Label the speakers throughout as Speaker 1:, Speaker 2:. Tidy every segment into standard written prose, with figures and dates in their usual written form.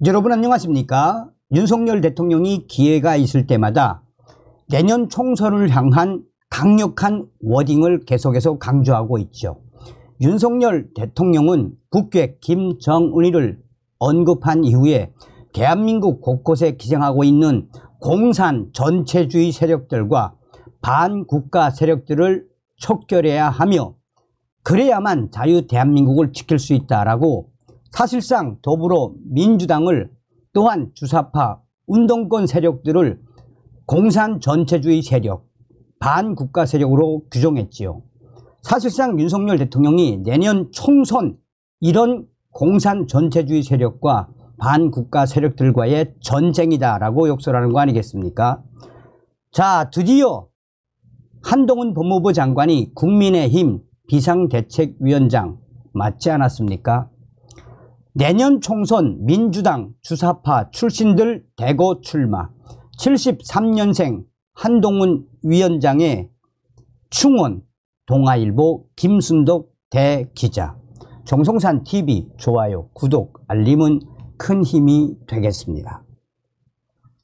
Speaker 1: 여러분 안녕하십니까? 윤석열 대통령이 기회가 있을 때마다 내년 총선을 향한 강력한 워딩을 계속해서 강조하고 있죠. 윤석열 대통령은 북괴 김정은이를 언급한 이후에 대한민국 곳곳에 기생하고 있는 공산 전체주의 세력들과 반국가 세력들을 척결해야 하며 그래야만 자유 대한민국을 지킬 수 있다라고 사실상 더불어민주당을 또한 주사파 운동권 세력들을 공산 전체주의 세력, 반국가 세력으로 규정했지요. 사실상 윤석열 대통령이 내년 총선 이런 공산 전체주의 세력과 반국가 세력들과의 전쟁이다라고 욕설하는 거 아니겠습니까? 자, 드디어 한동훈 법무부 장관이 국민의힘 비상대책위원장 맞지 않았습니까? 내년 총선 민주당 주사파 출신들 대거 출마, 73년생 한동훈 위원장의 충원, 동아일보 김순덕 대기자, 정성산TV 좋아요, 구독, 알림은 큰 힘이 되겠습니다.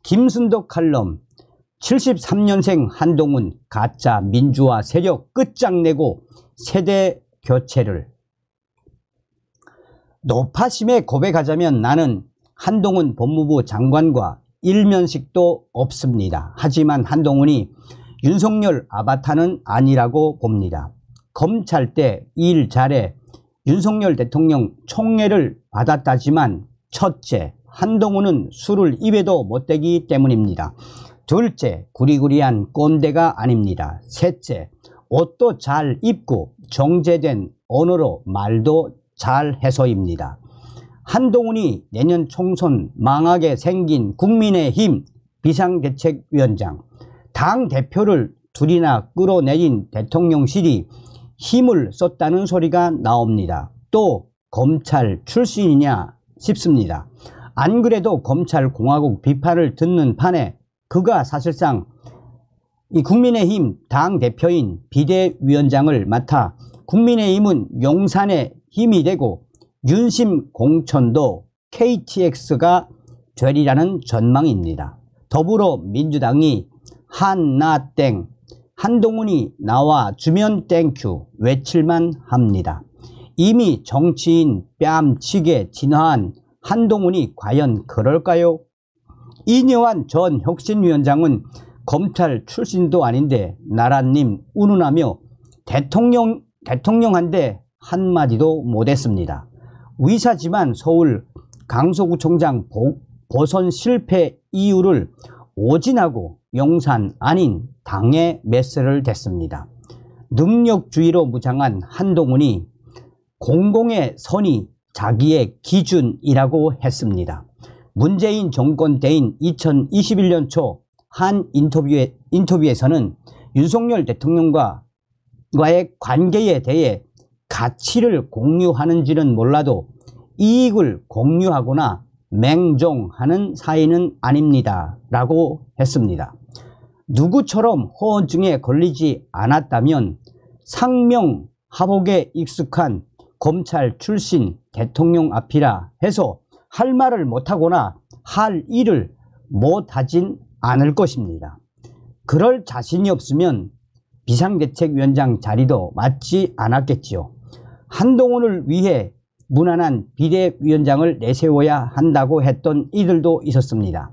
Speaker 1: 김순덕 칼럼, 73년생 한동훈 가짜 민주화 세력 끝장내고 세대 교체를. 노파심에 고백하자면 나는 한동훈 법무부 장관과 일면식도 없습니다. 하지만 한동훈이 윤석열 아바타는 아니라고 봅니다. 검찰 때 일 잘해 윤석열 대통령 총애를 받았다지만 첫째, 한동훈은 술을 입에도 못 대기 때문입니다. 둘째, 구리구리한 꼰대가 아닙니다. 셋째, 옷도 잘 입고 정제된 언어로 말도 잘 해서입니다. 한동훈이 내년 총선 망하게 생긴 국민의힘 비상대책위원장, 당대표를 둘이나 끌어내린 대통령실이 힘을 썼다는 소리가 나옵니다. 또 검찰 출신이냐 싶습니다. 안 그래도 검찰공화국 비판을 듣는 판에 그가 사실상 이 국민의힘 당대표인 비대위원장을 맡아 국민의힘은 용산의 힘이 되고 윤심 공천도 KTX가 되리라는 전망입니다. 더불어민주당이 한나땡, 한동훈이 나와주면 땡큐 외칠만 합니다. 이미 정치인 뺨치게 진화한 한동훈이 과연 그럴까요? 이녀환 전 혁신위원장은 검찰 출신도 아닌데 나라님 운운하며 대통령한테 한마디도 못했습니다. 의사지만 서울 강서구청장 보선 실패 이유를 오진하고 용산 아닌 당에 메스를 댔습니다. 능력주의로 무장한 한동훈이 공공의 선이 자기의 기준이라고 했습니다. 문재인 정권 때인 2021년 초 한 인터뷰에서는 윤석열 대통령과의 관계에 대해 가치를 공유하는지는 몰라도 이익을 공유하거나 맹종하는 사이는 아닙니다 라고 했습니다. 누구처럼 허언증에 걸리지 않았다면 상명하복에 익숙한 검찰 출신 대통령 앞이라 해서 할 말을 못하거나 할 일을 못하진 않을 것입니다. 그럴 자신이 없으면 비상대책위원장 자리도 맞지 않았겠지요. 한동훈을 위해 무난한 비대위원장을 내세워야 한다고 했던 이들도 있었습니다.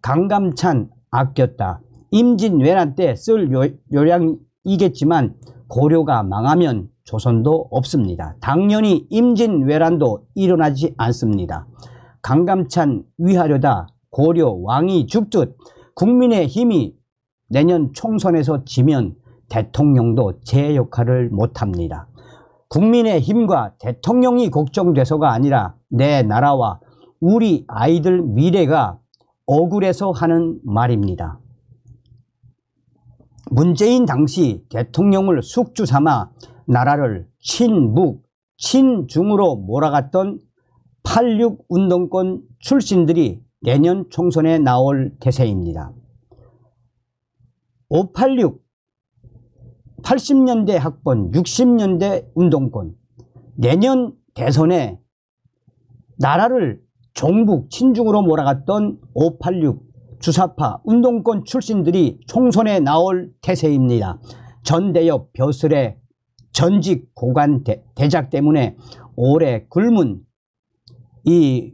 Speaker 1: 강감찬 아꼈다. 임진왜란 때 쓸 요량이겠지만 고려가 망하면 조선도 없습니다. 당연히 임진왜란도 일어나지 않습니다. 강감찬 위하려다 고려 왕이 죽듯 국민의힘이 내년 총선에서 지면 대통령도 제 역할을 못합니다. 국민의힘과 대통령이 걱정돼서가 아니라 내 나라와 우리 아이들 미래가 억울해서 하는 말입니다. 문재인 당시 대통령을 숙주 삼아 나라를 친북, 친중으로 몰아갔던 86 운동권 출신들이 내년 총선에 나올 대세입니다. 586, 80년대 학번, 60년대 운동권, 내년 대선에 나라를 종북 친중으로 몰아갔던 586 주사파 운동권 출신들이 총선에 나올 태세입니다. 전대협 벼슬의 전직 고관 대작 때문에 올해 굶은 이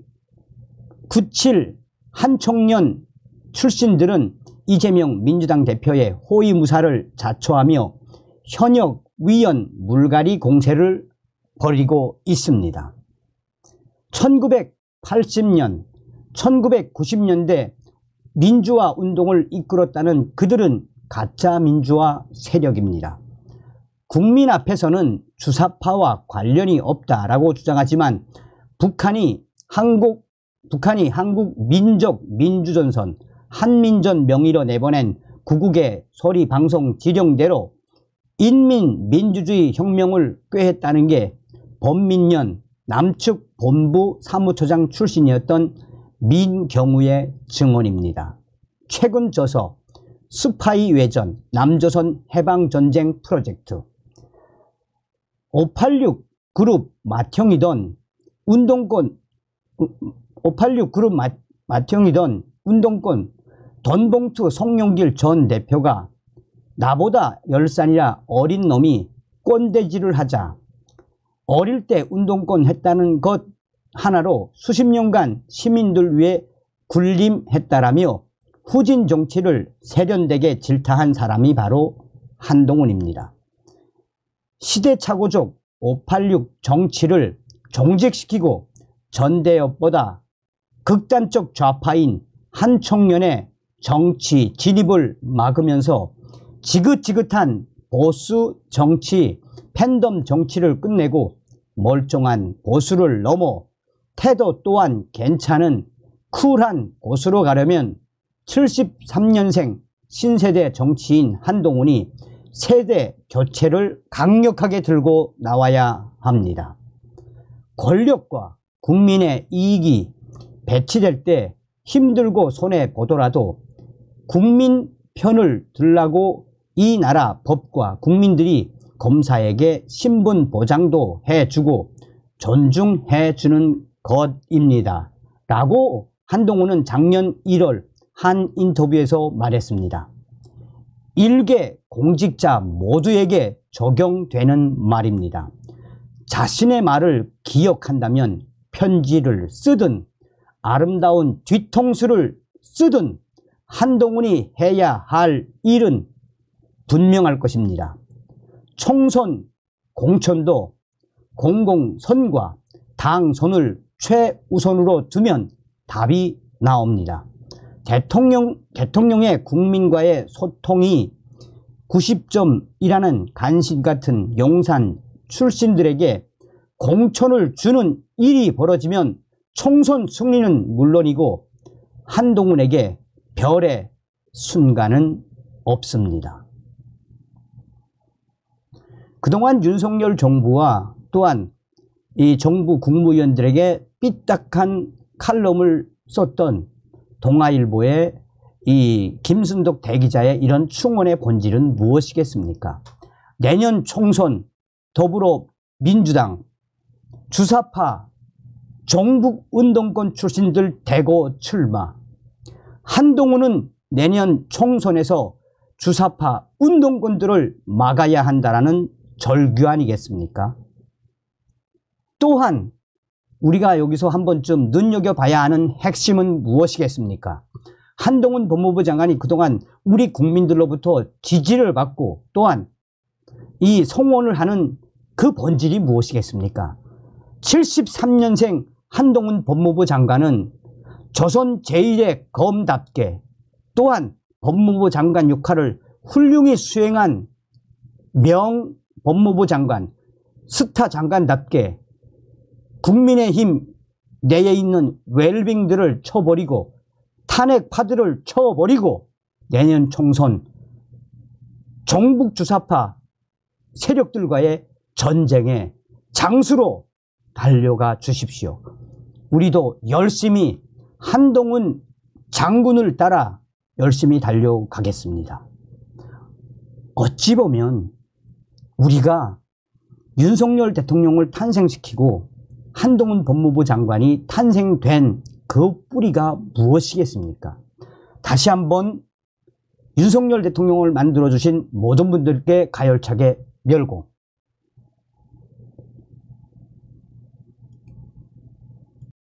Speaker 1: 97 한총련 출신들은 이재명 민주당 대표의 호위무사를 자초하며 현역 위원 물갈이 공세를 벌이고 있습니다. 1980년, 1990년대 민주화 운동을 이끌었다는 그들은 가짜 민주화 세력입니다. 국민 앞에서는 주사파와 관련이 없다라고 주장하지만 북한이 한국 민족민주전선 한민전 명의로 내보낸 구국의 소리 방송 지령대로 인민민주주의 혁명을 꾀했다는 게 범민련 남측 본부 사무처장 출신이었던 민경우의 증언입니다. 최근 저서 스파이 외전 남조선 해방전쟁 프로젝트 586 그룹 맏형이던 운동권 586 그룹 맏형이던 운동권 돈봉투 송영길 전 대표가 나보다 10살이라 어린 놈이 꼰대질을 하자 어릴 때 운동권 했다는 것 하나로 수십 년간 시민들 위해 군림했다라며 후진 정치를 세련되게 질타한 사람이 바로 한동훈입니다. 시대착오적 586 정치를 종직시키고 전대협보다 극단적 좌파인 한총련의 정치 진입을 막으면서 지긋지긋한 보수 정치, 팬덤 정치를 끝내고 멀쩡한 보수를 넘어 태도 또한 괜찮은 쿨한 보수로 가려면 73년생 신세대 정치인 한동훈이 세대 교체를 강력하게 들고 나와야 합니다. 권력과 국민의 이익이 배치될 때 힘들고 손해보더라도 국민 편을 들라고 이 나라 법과 국민들이 검사에게 신분 보장도 해주고 존중해주는 것입니다. 라고 한동훈은 작년 1월 한 인터뷰에서 말했습니다. 일개 공직자 모두에게 적용되는 말입니다. 자신의 말을 기억한다면 편지를 쓰든 아름다운 뒤통수를 쓰든 한동훈이 해야 할 일은 분명할 것입니다. 총선 공천도 공공선과 당선을 최우선으로 두면 답이 나옵니다. 대통령의 국민과의 소통이 90점이라는 간신 같은 용산 출신들에게 공천을 주는 일이 벌어지면 총선 승리는 물론이고 한동훈에게 별의 순간은 없습니다. 그동안 윤석열 정부와 또한 이 정부 국무위원들에게 삐딱한 칼럼을 썼던 동아일보의 이 김순덕 대기자의 이런 충언의 본질은 무엇이겠습니까? 내년 총선 더불어민주당 주사파 종북운동권 출신들 대거 출마. 한동훈은 내년 총선에서 주사파 운동권들을 막아야 한다는 절규 아니겠습니까? 또한 우리가 여기서 한 번쯤 눈여겨봐야 하는 핵심은 무엇이겠습니까? 한동훈 법무부 장관이 그동안 우리 국민들로부터 지지를 받고 또한 이 성원을 하는 그 본질이 무엇이겠습니까? 73년생 한동훈 법무부 장관은 조선 제1의 검답게 또한 법무부 장관 역할을 훌륭히 수행한 명 법무부 장관, 스타 장관답게 국민의힘 내에 있는 웰빙들을 쳐버리고 탄핵파들을 쳐버리고 내년 총선 종북 주사파 세력들과의 전쟁의 장수로 달려가 주십시오. 우리도 열심히 한동훈 장군을 따라 열심히 달려가겠습니다. 어찌 보면 우리가 윤석열 대통령을 탄생시키고 한동훈 법무부 장관이 탄생된 그 뿌리가 무엇이겠습니까? 다시 한번 윤석열 대통령을 만들어주신 모든 분들께 가열차게 멸고